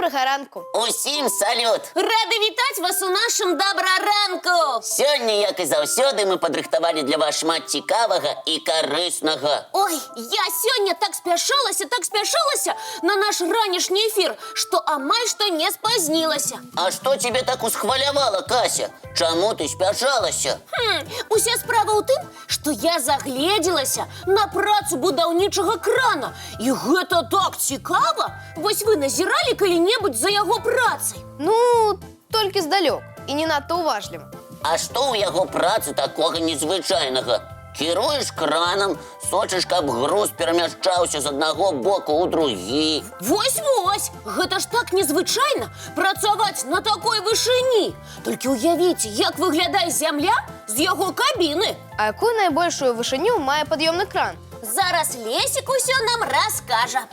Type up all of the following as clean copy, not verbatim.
Добрага ранку. Усім салют! Рады вітаць вас у нашым добраранку. Сёння, як і заўсёды, мы падрыхтавалі для вас шмат цікавага і карыснага. Ой, я сёння так спяшалася на наш ранішні эфір, што амаль што не спазнілася. А што цябе так усхвалявала, Кася? Чаму ты спяшалася? Уся справа ў тым, што я загледзелася на працу будаўнічага крана. І гэта так цікава. Вось вы назіралі калі-небудзь за яго працай? Ну, толькі здалёк і не надта уважліва. А што ў яго працы такога незвычайнага? Кіруеш кранам, сочыш, каб груз перамяшчаўся з аднаго боку ў другі. Вось, гэта ж так незвычайна працаваць на такой вышыні. Толькі ўявіце, як выглядае зямля з яго кабіны. А якую найбольшую вышыню мае пад'ёмны кран? Зараз Лесік усё нам раскажа.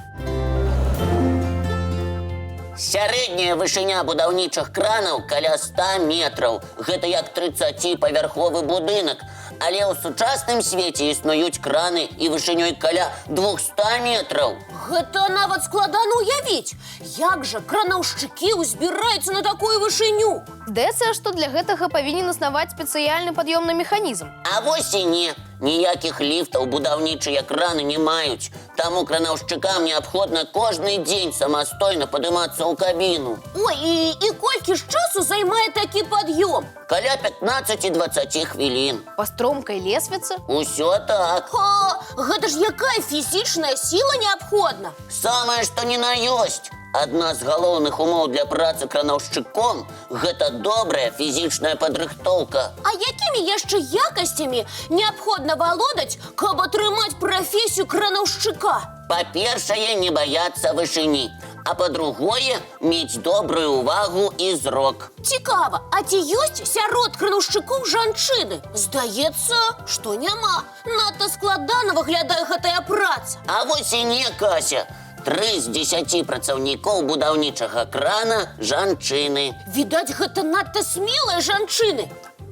Сярэдняя вышыня будаўнічых кранаў каля 100 метраў. Гэта як 30-павярховы будынак. Але ў сучасным свеце існуюць краны і вышынёй каля 200 метраў. Гэта нават складана ўявіць. Як жа кранаўшчыкі ўзбіраюцца на такую вышыню? Здаецца, што для гэтага павінен існаваць спецыяльны пад'ёмны механізм. А вось і не. Ніякіх ліфтаў будаўнічыя краны не маюць. Таму кранаўшчыкам неабходна кожны дзень самастойна падымацца ў кабіну. Ой, і колькі ж часу займае такі пад'ём? Каля 15-20 хвілін. Па стромкай лесвіцы? Усё так. Гэта ж якая фізічная сіла неабходна? Самае, што ні на ёсць. Адна з галоўных умоў для працы кранаўшчыком – гэта добрая фізічная падрыхтоўка. А якімі яшчэ якасцямі неабходна валодаць, каб атрымаць прафесію кранаўшчыка? Па-першае, не баяцца вышыні. А па-другое, мець добрую ўвагу і зрок. Цікава, а ці ёсць сярод кранаўшчыкоў жанчыны? Здаецца, што няма. Надта складана выглядае гэтая праца. А вось і не, Кася. 3 з 10 працаўнікоў будаўнічага крана – жанчыны. Відаць, гэта надта смелыя жанчыны.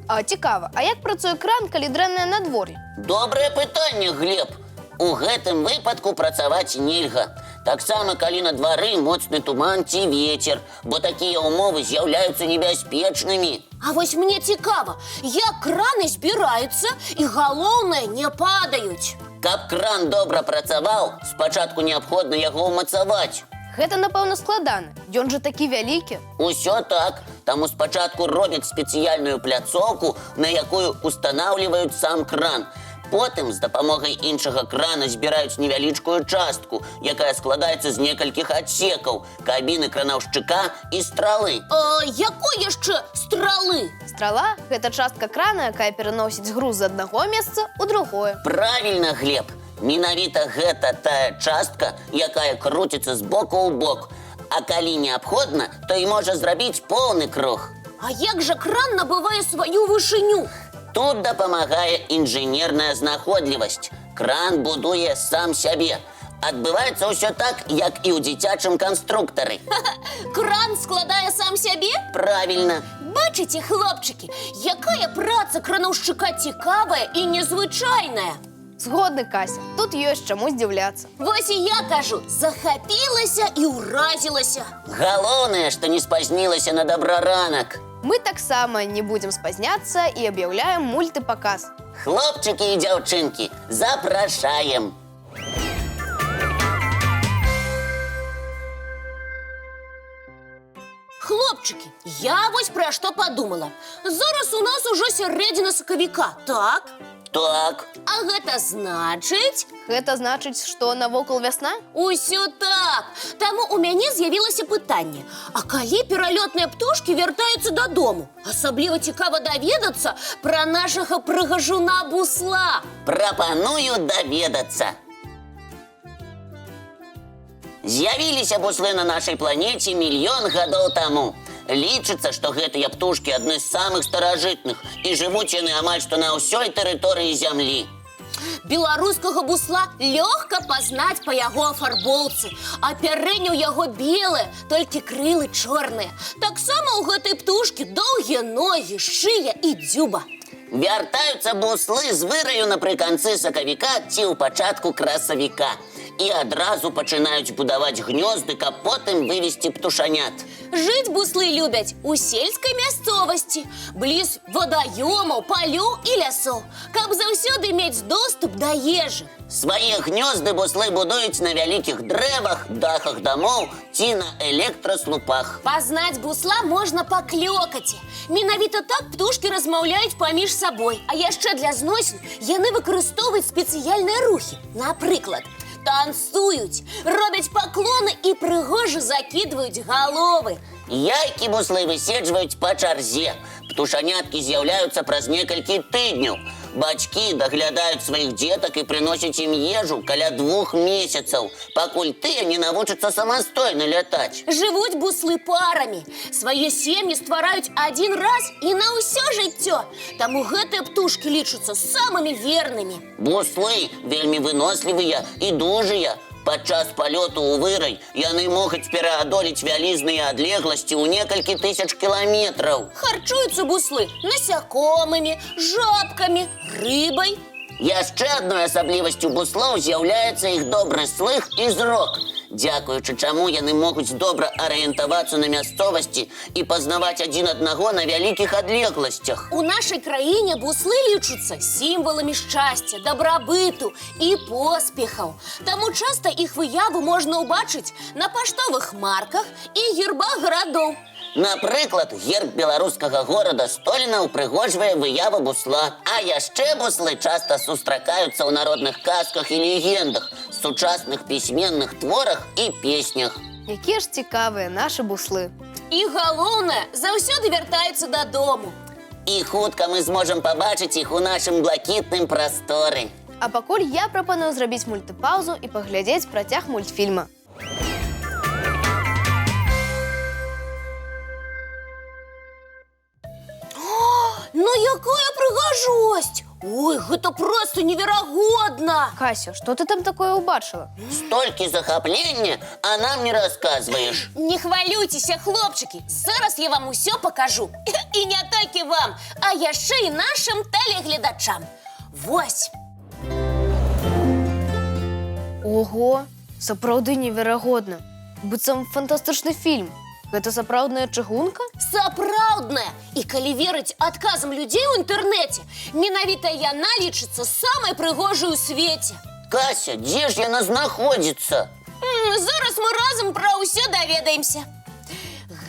А цікава, а як працуе кран, калі дрэннае надвор'е? Добрае пытанне, Глеб. У гэтым выпадку працаваць нельга. Таксама, калі на двары моцны туман ці вецер, бо такія ўмовы з'яўляюцца небяспечнымі. А вось мне цікава, як краны збіраюцца і, галоўнае, не падаюць. Каб кран добра працаваў, спачатку неабходна яго ўмацаваць. Гэта, напэўна, складана. Ён жа такі вялікі. Усё так. Таму спачатку робяць спецыяльную пляцоўку, на якую устанаўліваюць сам кран. Потым з дапамогай іншага крана збіраюць невялічкую частку, якая складаецца з некалькіх адсекаў, кабіны кранаўшчыка і стралы. Якой яшчэ стралы? Страла – гэта частка крана, якая пераносіць груз з аднаго месца ў другое. Правільна, Глеб. Менавіта гэта тая частка, якая круціцца з боку ў бок. А калі неабходна, то і можа зрабіць поўны круг. А як жа кран набывае сваю вышыню? Тут дапамагае інжынерная знаходлівасць. Кран будуе сам сябе. Адбываецца ўсё так, як і ў дзіцячым канструктары. Кран складае сам сябе? Правільна. Бачыце, хлопчыкі, якая праца кранаўшчыка цікавая і незвычайная. Згодны, Кася. Тут ёсць чаму здзіўляцца. Вось і я кажу, захапілася і ўразілася. Галоўнае, што не спазнілася на добраранак. Мы таксама не будзем спазняцца і аб'яўляем мультипаказ. Хлопчыкі і дзяўчынкі, запрашаем! Хлопчыкі, я вось пра што падумала. Зараз у нас ужо сярэдзіна сакавіка, так? Так. А гэта значыць? Гэта значыць, што навокал вясна? Усё так. Таму у мяне з'явілася пытанне. А калі пералётныя птушкі вяртаюцца дадому? Асабліва цікава даведацца пра нашага прыгажуна Бусла. Прапаную даведацца. З'явіліся буслы на нашай планеце мільён гадоў таму. Лічыцца, што гэтыя птушкі адны з самых старажытных і жывуць яны амаль што на ўсёй тэрыторыі зямлі. Беларускага бусла лёгка пазнаць па яго афарбоўцы. Апярэнне ў яго белае, толькі крылы чорныя. Таксама ў гэтай птушкі доўгія ногі, шыя і дзюба. Вяртаюцца буслы з выраю напрыканцы сакавіка ці ў пачатку красавіка. і адразу пачынаюць будаваць гнёзды, каб потым вывесці птушанят. Жыць буслы любяць у сельскай мясцовасці, бліз вадаёмаў, палёў і лясоў, каб заўсёды мець доступ да ежы. Свае гнёзды буслы будуюць на вялікіх дрэвах, дахах дамоў ці на электраслупах. Пазнаць бусла можна па клёкаце. Менавіта так птушкі размаўляюць паміж сабой. А яшчэ для зносін яны выкарыстоўваюць спецыяльныя рухі. Напрыклад, танцуюць, робяць паклоны і прыгожа закідваюць галовы. Яйкі буслы выседжваюць па чарзе. Птушаняткі з'яўляюцца праз некалькі тыдняў. Бацькі даглядаюць сваіх дзетак і прыносяць ім ежу каля 2 месяцаў, пакуль тыя не навучацца самастойна лятаць. Жывуць буслы парамі. Свае сем'і ствараюць адзін раз і на ўсё жыццё. Таму гэтыя птушкі лічацца самымі вернымі. Буслы вельмі вынослівыя і дужыя. Падчас палёту ў вырай яны могуць пераадолець вялізныя адлегласці ў некалькі тысяч кіламетраў. Харчуюцца буслы насякомымі, жабкамі, рыбай. Яшчэ адной асаблівасцю буслоў з'яўляецца іх добры слых і зрок, дзякуючы чаму яны могуць добра арыентавацца на мясцовасці і пазнаваць адзін аднаго на вялікіх адлегласцях. У нашай краіне буслы лічацца сімваламі шчасця, дабрабыту і поспехаў. Таму часта іх выяву можна ўбачыць на паштовых марках і гербах гарадоў. Напрыклад, герб беларускага горада Століна ўпрыгожвае выяву бусла. А яшчэ буслы часта сустракаюцца ў народных казках і легендах, сучасных пісьменных творах і песнях. Якія ж цікавыя нашы буслы. І галоўнае, заўсёды вяртаюцца дадому. І хутка мы зможам пабачыць іх у нашым блакітным прасторы. А пакуль я прапаную зрабіць мультипаузу і паглядзець працяг мультфільма. Ну якая прыгажосць! Ой, гэта проста неверагодна! Кася, што ты там такое ўбачыла? Столькі захаплення, а нам не расказваеш. Не хвалюйцеся, хлопчыкі, зараз я вам усё пакажу. І не толькі вам, а яшчэ і нашым тэлегледачам. Вось! Ого, сапраўды неверагодна. Быццам фантастычны фільм. Гэта сапраўдная чыгунка? Сапраўдная! І калі верыць адказам людзей у інтэрнэце, менавіта яна лічыцца самай прыгожай у свеце. Кася, дзе ж яна знаходзіцца? Зараз мы разам пра ўсё даведаемся.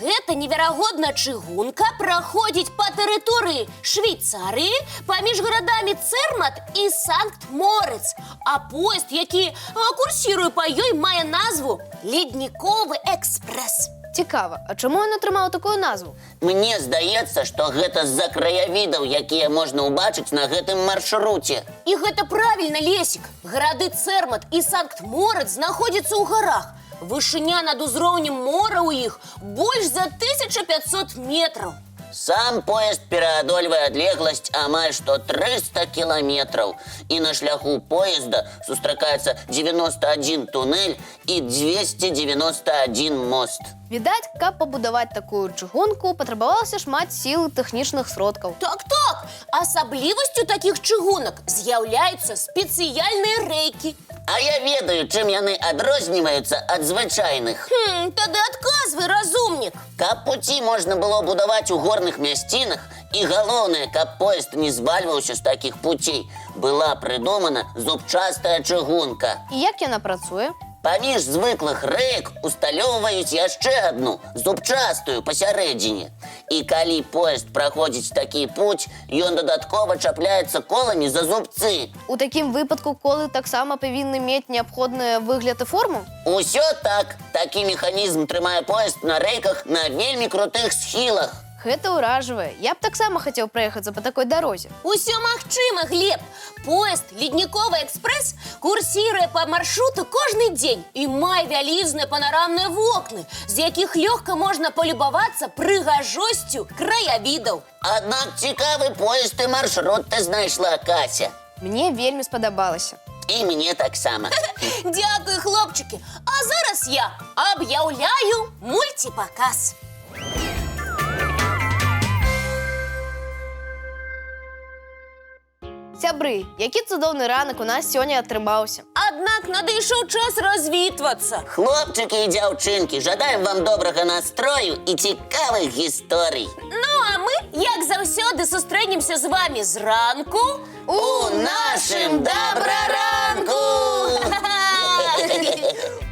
Гэта неверагодная чыгунка праходзіць па тэрыторыі Швейцарыі паміж гарадамі Цэрмат і Санкт-Морыц. А поезд, які курсіруе па ёй, мае назву «Ледніковы экспрэс». Цікава, а чаму ён атрымаў такую назву? Мне здаецца, што гэта з-за краявідаў, якія можна ўбачыць на гэтым маршруце. І гэта правільна, Лесік. Гарады Цэрмат і Санкт-Морыц знаходзяцца ў гарах. Вышыня над узроўнем мора ў іх больш за 1500 метраў. Сам поезд пераадольвае адлегласць амаль што 300 кіламетраў. І на шляху поезда сустракаецца 91 тунэль і 291 мост. Відаць, каб пабудаваць такую чыгунку, патрабавалася шмат сіл і тэхнічных сродкаў. Так-так! Асаблівасцю такіх чыгунак з'яўляюцца спецыяльныя рэйкі. А я ведаю, чым яны адрозніваюцца ад звычайных. Тады адказвай, разумнік. Каб пуці можна было будаваць у горных мясцінах, і галоўнае, каб поезд не звальваўся з такіх пуцей, была прыдумана зубчастая чыгунка. І як яна працуе? Паміж звыклых рэек усталёўваюць яшчэ адну, зубчастую, пасярэдзіне. І калі поезд праходзіць такі путь, ён дадаткова чапляецца коламі за зубцы. У такім выпадку колы таксама павінны мець неабходны выгляд і форму? Усё так. Такі механізм трымае поезд на рэйках на вельмі крутых схілах. Гэта ўражвае. Я б таксама хацеў праехацца па такой дарозе. Усё магчыма, Глеб. Поезд «Ледніковы экспрэс» курсіруе па маршруту кожны дзень і мае вялізныя панарамныя вокны, з якіх лёгка можна палюбавацца прыгажосцю краявідаў. Аднак цікавы поезд і маршрут ты знайшла, Кася. Мне вельмі спадабалася. І мне таксама. Дзякуй, хлопчыкі. А зараз я аб'яўляю мульціпаказ. Сябры, які цудоўны ранак у нас сёння атрымаўся. Аднак надышоў час развітвацца. Хлопчики і дзяўчынкі, жадаем вам добрага настрою і цікавых гісторый. Ну, а мы, як заўсёды, сустрэнемся з вамі зранку У нашым добраранку! Ха-ха!